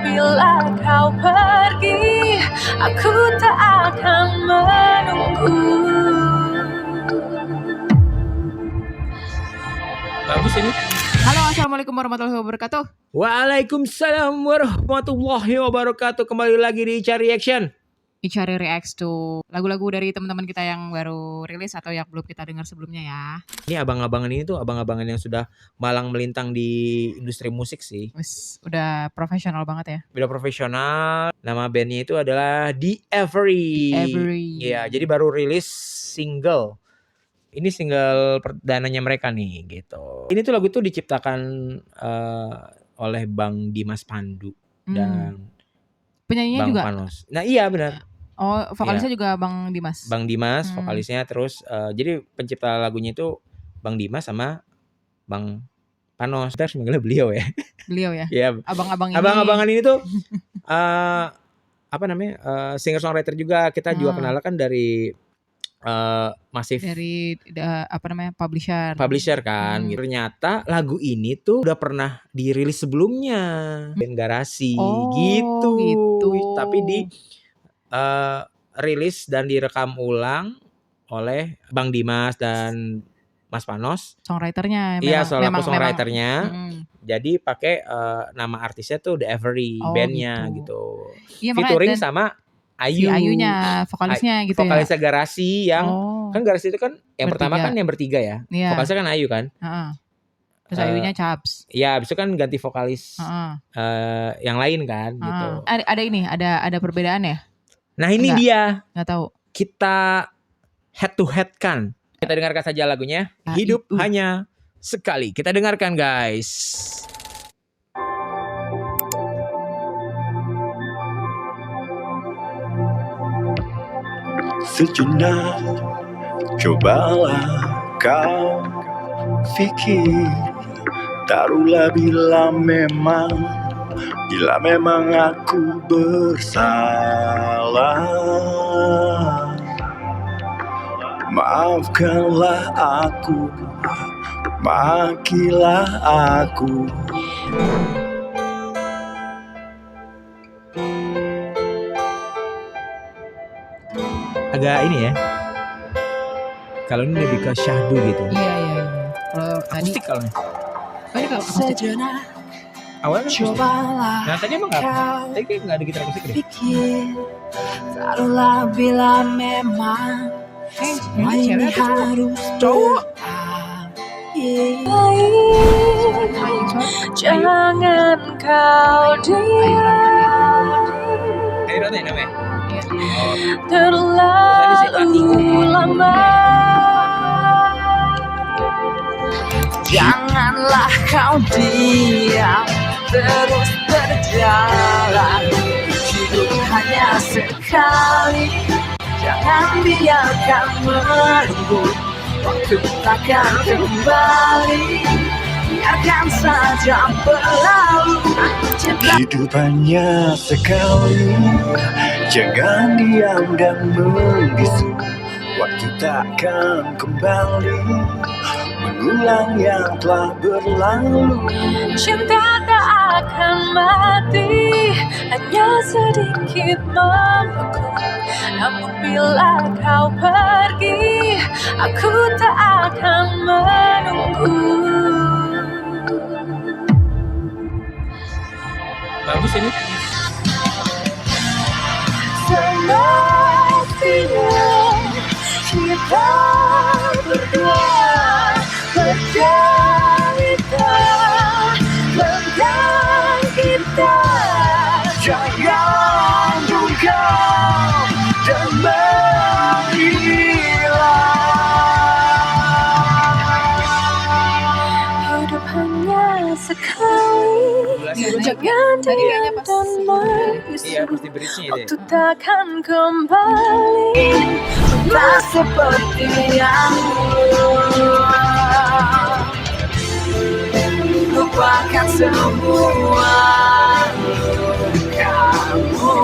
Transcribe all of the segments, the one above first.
bila kau pergi, aku tak akan menunggu. Bagus ini. Halo, assalamualaikum warahmatullahi wabarakatuh. Waalaikumsalam warahmatullahi wabarakatuh. Kembali lagi di Ica Reaction. Ica reacts to lagu-lagu dari teman-teman kita yang baru rilis atau yang belum kita dengar sebelumnya ya. Ini abang-abangan ini tuh abang-abangan yang sudah malang melintang di industri musik sih. Wes, udah profesional banget ya. Udah profesional. Nama bandnya itu adalah The Every. Iya, jadi baru rilis single. Ini single perdananya mereka nih gitu. Ini tuh lagu tuh diciptakan oleh Bang Dimas Pandu dan penyanyinya Bang juga. Panos. Nah iya benar. Oh, vokalisnya juga Bang Dimas. Bang Dimas vokalisnya, terus jadi pencipta lagunya itu Bang Dimas sama Bang Panos. Kita harus manggilnya beliau ya. Beliau ya. Iya. Abang-abang ini. Abang-abangan ini tuh apa namanya? Singer songwriter juga. Kita juga kenal kan dari Masif, dari apa namanya, publisher kan gitu. Ternyata lagu ini tuh udah pernah dirilis sebelumnya band Garasi gitu. Tapi di rilis dan direkam ulang oleh Bang Dimas dan Mas Panos, songwriternya. Iya, songwriternya. Jadi pakai nama artisnya tuh The Every, bandnya gitu. Iya, featuring sama Ayu. Si Ayunya, vokalisnya gitu ya. Vokalisnya Garasi yang kan Garasi itu kan yang pertama kan yang bertiga ya. Iya. Vokalisnya kan Ayu kan. Terus Ayunya Chaps. Iya, abis itu kan ganti vokalis yang lain kan gitu. Ada ini, ada perbedaan ya? Nah ini dia. Nggak tahu. Kita head to head kan. Kita dengarkan saja lagunya. Hidup hanya sekali. Kita dengarkan guys. Sejenak cobalah kau fikir, taruhlah bila memang aku bersalah, maafkanlah aku, makilah aku. Agak ini ya. Kalau ini lebih ke syahdu gitu. Iya. Kalau akustik kalau ini. Ini kalau akustik. Awalnya cobalah. Nah tadi emang tadi nggak ada gitar akustik deh. Taruhlah bila memang Ini harus cowok. Jangan kau diam namanya. terlalu lama. Janganlah kau diam, terus berjalan. Hidup hanya sekali, jangan biarkan menunggu. Waktu takkan kembali, biarkan saja berlalu. Hidup hanya sekali, jangan diam dan membisu. Waktu takkan kembali, mengulang yang telah berlalu. Cinta tak akan mati, hanya sedikit membeku. Namun bila kau pergi, aku tak akan menunggu. Bagus ini. Semestinya kita berdua bercerita tentang kita. Jangan dungkam dan menghilang. Hidup hanya sekali, jangan diam dan membisu. Iya, pasti bridge-nya deh. Waktu takkan kembali, tak seperti yang dulu. Lupakan semua kamu,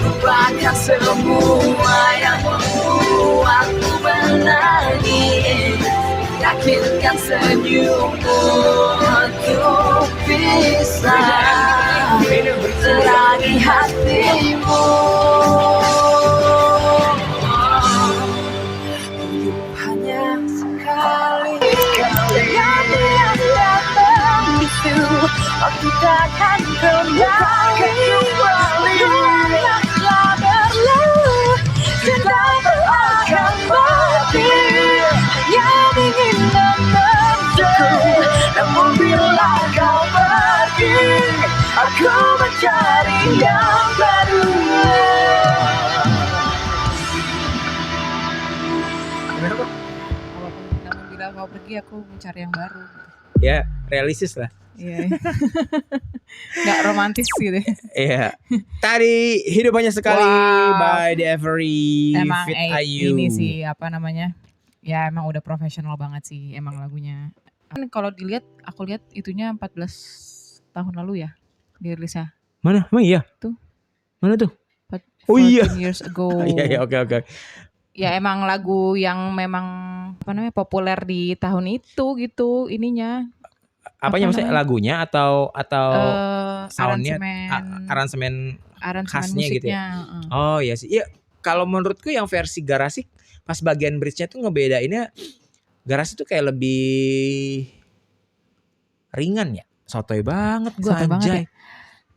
lupakan semua yang membuatku menangis. Yakinkan senyummu untuk bisa dari hatimu. Hidup hanya sekali, yang datang bisu, waktu takkan kembali. Biarlah berlalu, cinta akan mati, yang ingin memelukku. Namun bila kau pergi, aku mencari yang baru. Namun bila kau pergi, aku mencari yang baru. Ya, realistis lah. Iya. Nggak romantis gitu. Iya. Tadi Hidup Hanya Sekali Wow. by The Every Emang Fit Ayu. ini sih apa namanya? Ya emang udah profesional banget sih emang lagunya. Kan kalau dilihat, aku lihat itunya 14 tahun lalu ya dirilisnya. Mana? Emang iya? Tuh. Mana tuh? Oh 14 iya. years ago. Iya, oke. Ya emang lagu yang memang apa namanya populer di tahun itu gitu ininya. Apanya maksudnya, namanya? lagunya atau soundnya, Aransemen aransemen khasnya gitu musiknya. ya? Oh iya sih. Iya, kalau menurutku yang versi Garasi pas bagian bridge-nya tuh ngebedainnya, Garasi tuh kayak lebih ringan ya. Sotoy banget gue, Sotoy banget ya. anjay.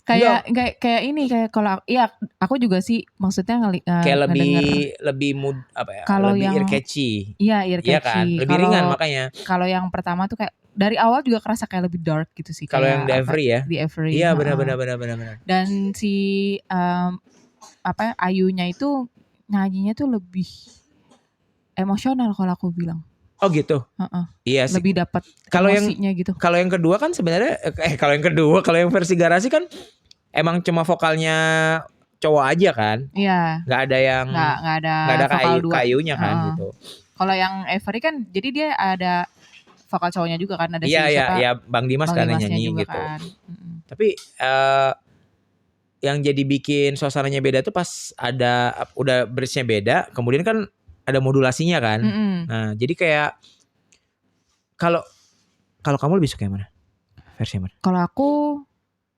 Kayak ini kayak kalau ya aku juga sih maksudnya Kayak ngedenger. lebih mood apa ya? Kalau lebih yang ear catchy. Iya, ear Iya kan? catchy. Lebih ringan makanya. Kalau yang pertama tuh kayak dari awal juga kerasa kayak lebih dark gitu sih. Kalau yang The kayak Every ya. The Every. Iya, heeh. benar. Dan si Ayunya itu nyanyinya tuh lebih emosional kalau aku bilang. Oh gitu. Heeh. Iya sih. Lebih dapat Kalau yang emosinya gitu. Kalau yang kedua kan sebenarnya kalau yang versi Garasi kan emang cuma vokalnya cowok aja kan. Iya. Nggak ada yang Nggak ada vokal dua. kayunya kan Heeh. gitu. Kalau yang Every kan jadi dia ada vokal cowoknya juga kan, ada Iya, Bang Dimas kan yang Dimasnya nyanyi juga gitu. kan. Tapi yang jadi bikin suasananya beda tuh pas udah bridge-nya beda, kemudian kan ada modulasinya kan. Nah, jadi kayak kalau kamu lebih suka yang mana? Versi yang mana? Kalau aku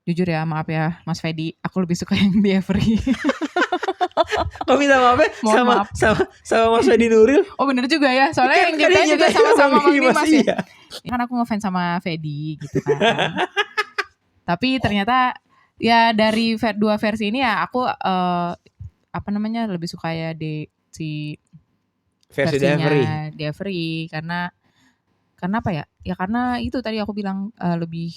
jujur ya, maaf ya Mas Fedi, aku lebih suka yang The Every. Kok minta maaf ya? Mohon maaf. sama Mas Fedi Nuril? Oh bener juga ya, soalnya yang Kan nyiptain juga sama-sama Bang Dimas ya. iya. Kan aku ngefans sama Fedi gitu kan. Tapi ternyata ya dari dua versi ini ya aku lebih suka ya si Versi The versinya Every. The Every karena apa ya? Ya karena itu tadi aku bilang lebih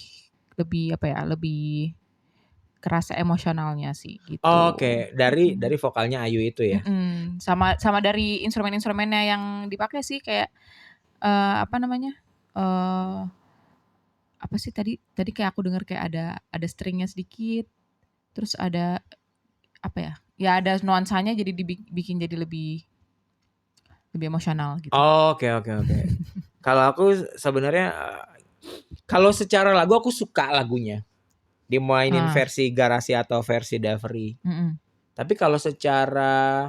kerasa emosionalnya sih gitu. Oh, oke. Dari vokalnya Ayu itu ya. Sama dari instrumen-instrumennya yang dipakai sih kayak apa sih tadi kayak aku dengar kayak ada stringnya sedikit, terus ada apa ya? Ya ada nuansanya jadi dibikin jadi lebih emosional gitu. Oh, oke. Kalau aku sebenarnya kalau secara lagu aku suka lagunya. Dimainin versi Garasi atau versi The Every. Tapi kalau secara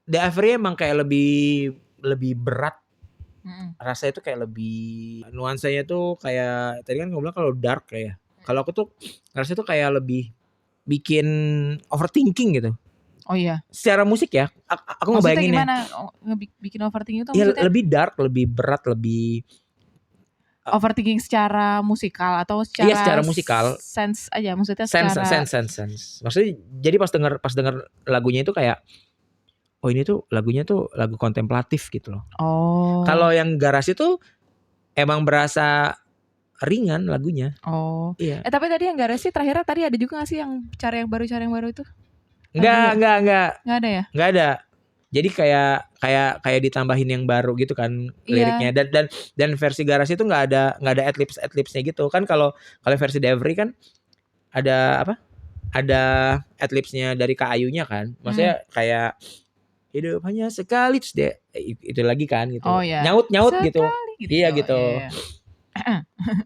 The Every emang kayak lebih berat. Rasanya tuh kayak lebih nuansanya tuh kayak tadi kan bilang kalau dark ya. Kalau aku tuh rasanya tuh kayak lebih bikin overthinking gitu. Oh iya. Secara musik ya, aku ngebayangin ya. Maksudnya gimana bikin overthinking itu? Ya lebih dark, lebih berat, lebih overthinking secara musikal atau secara? Iya, secara musikal. Sense aja, maksudnya sense. Maksudnya jadi pas denger lagunya itu kayak oh ini tuh lagunya tuh lagu kontemplatif gitu loh. Oh. Kalau yang Garasi tuh emang berasa ringan lagunya. Oh. Iya. Tapi tadi yang Garasi terakhirnya tadi ada juga gak sih yang cara yang baru itu? Enggak. Enggak ada ya? Enggak ada. Jadi kayak ditambahin yang baru gitu kan liriknya. Dan versi Garasi itu enggak ada adlibsnya gitu. Kan kalau versi The Every kan ada apa? Ada adlibsnya dari Kak Ayunya kan. Maksudnya kayak hidup hanya sekali terus dia itu lagi kan gitu. Oh, iya. Nyaut gitu. Iya gitu. Iya.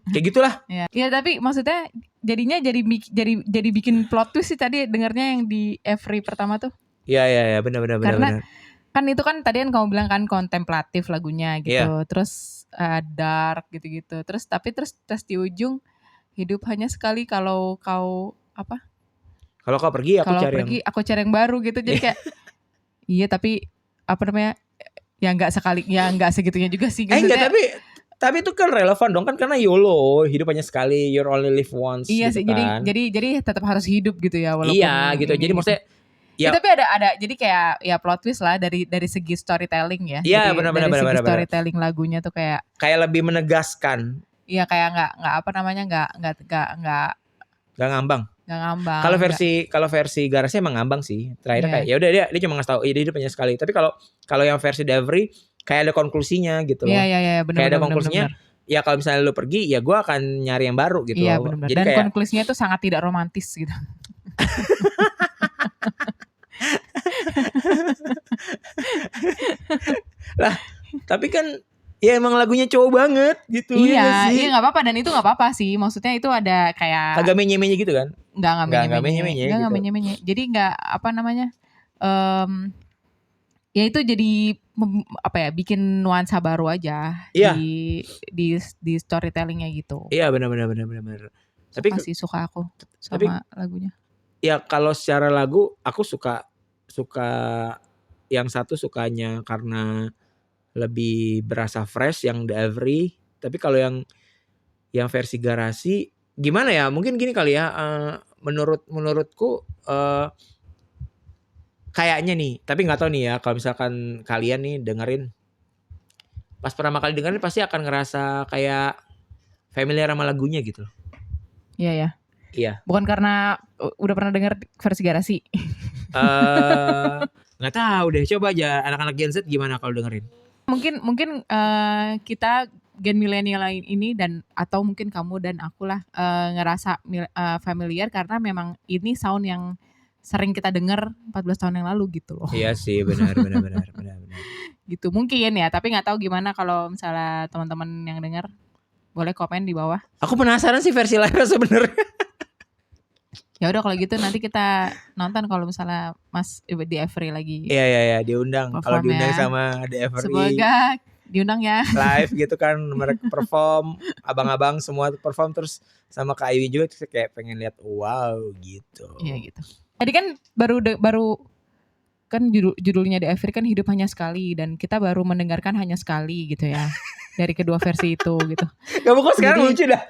Kayak gitulah. Ya tapi maksudnya jadinya jadi bikin plot twist sih tadi dengarnya yang di Every pertama tuh. Iya benar. Karena kan itu kan tadi kan kamu bilang kan kontemplatif lagunya gitu. Iya. Terus dark gitu-gitu. Terus di ujung hidup hanya sekali kalau kau apa? Kalau kau pergi aku Kalau cari pergi aku cari yang baru gitu. Jadi kayak iya tapi apa namanya? Ya nggak segitunya juga sih. enggak, tapi itu kan relevan dong kan, karena YOLO, hidup hanya sekali, you only live once. Iya gitu sih, kan. jadi tetap harus hidup gitu ya walaupun. Iya gitu. Jadi maksudnya Ya, ya, tapi ada jadi kayak ya plot twist lah dari segi storytelling ya. Iya, Jadi benar-benar, dari segi benar-benar. storytelling lagunya tuh kayak lebih menegaskan, iya kayak nggak apa namanya nggak gak ngambang. ngambang. Kalau versi Garasi emang ngambang sih. Terakhir Iya. kayak ya udah dia cuma ngasih tahu ide hidup hanya sekali. Tapi kalau yang versi Davri kayak ada konklusinya gitu loh. Iya benar. Kayak ada konklusinya. Ya kalau misalnya lu pergi, ya gue akan nyari yang baru gitu Iya loh. benar. Jadi Dan kayak konklusinya tuh sangat tidak romantis gitu. lah, tapi kan ya emang lagunya cowok banget gitu. Iya, sih? iya nggak apa-apa dan itu nggak apa-apa sih. Maksudnya itu ada kayak Agak menye-menye gitu kan? nggak menye-menye nggak gitu. menye-menye. Jadi nggak apa namanya? Ya itu jadi bikin nuansa baru aja Iya. di storytellingnya gitu. Iya benar. Tapi Suka aku tapi- sama lagunya. ya kalau secara lagu aku suka yang satu sukanya karena lebih berasa fresh yang The Every. Tapi kalau yang versi Garasi gimana ya? Mungkin gini kali ya. Menurutku kayaknya nih, tapi nggak tahu nih ya. Kalau misalkan kalian nih dengerin, pas pertama kali dengerin pasti akan ngerasa kayak familiar sama lagunya gitu. Iya ya. Iya. Bukan karena udah pernah dengar versi Garasi. Nggak tahu deh. Coba aja anak-anak Gen Z gimana kalau dengerin. Mungkin kita gen milenial ini dan atau mungkin kamu dan aku lah ngerasa familiar karena memang ini sound yang sering kita dengar 14 tahun yang lalu gitu loh. Iya sih, benar. Gitu mungkin ya, tapi nggak tahu gimana kalau misalnya teman-teman yang dengar boleh komen di bawah. Aku penasaran sih versi live sebenarnya. Ya udah kalau gitu nanti kita nonton kalau misalnya Mas di Every lagi. Iya, diundang. Kalau Perform diundang ya. sama The Every Semoga diundang ya. live gitu kan, mereka perform, abang-abang semua perform terus sama Kak Ayu juga terus kayak pengen lihat wow gitu. Iya gitu. Tadi kan baru kan judulnya The Every kan hidup hanya sekali dan kita baru mendengarkan hanya sekali gitu ya dari kedua versi itu gitu. Kamu kok sekarang Jadi- lucu dah.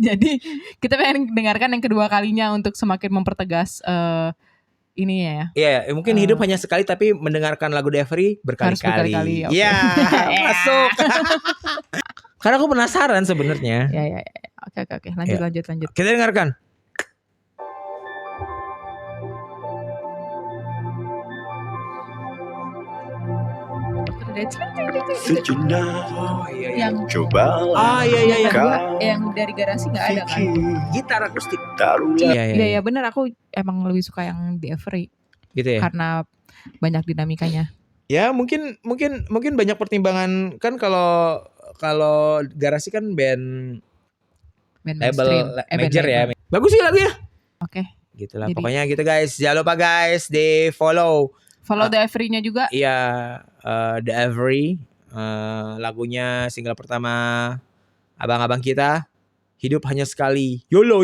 Jadi kita pengen dengarkan yang kedua kalinya untuk semakin mempertegas ini ya. Iya, mungkin hidup hanya sekali tapi mendengarkan lagu The Every Harus berkali-kali, berkali-kali. oke. Iya, masuk. Karena aku penasaran sebenarnya. Ya. Oke. Lanjut. Kita dengarkan. Sejenak Oh iya. Yang cobalah Iya. yang dari Garasi nggak ada kan? fikir Gitar akustik. taruhlah Iya benar aku emang lebih suka yang The Every Gitu ya. karena banyak dinamikanya. Ya mungkin banyak pertimbangan kan, kalau Garasi kan band Band label mainstream. major Band ya. label. Bagus sih lagunya. Oke. Gitulah Jadi- pokoknya gitu guys. Jangan lupa guys di follow Follow The Every-nya juga. iya The Every, lagunya single pertama abang-abang kita, hidup hanya sekali. YOLO.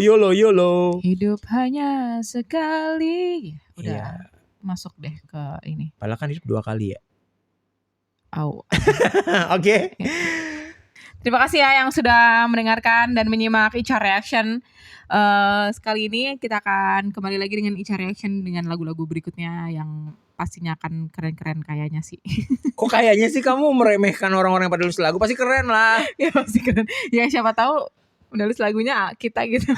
Hidup hanya sekali. Udah Iya. masuk deh ke ini. Padahal kan hidup 2 kali ya. Au. Oke. Terima kasih ya yang sudah mendengarkan dan menyimak Ica Reaction. Sekali ini kita akan kembali lagi dengan Ica Reaction dengan lagu-lagu berikutnya yang pastinya akan keren-keren kayaknya sih. Kok kayaknya sih kamu meremehkan orang-orang yang pada nulis lagu? Pasti keren lah. Ya pasti keren. Ya siapa tahu menulis lagunya kita gitu.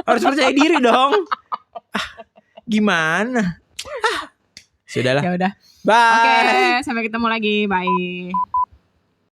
Harus percaya diri dong. Gimana? Sudahlah. Ya udah. Bye. Oke, sampai ketemu lagi. Bye.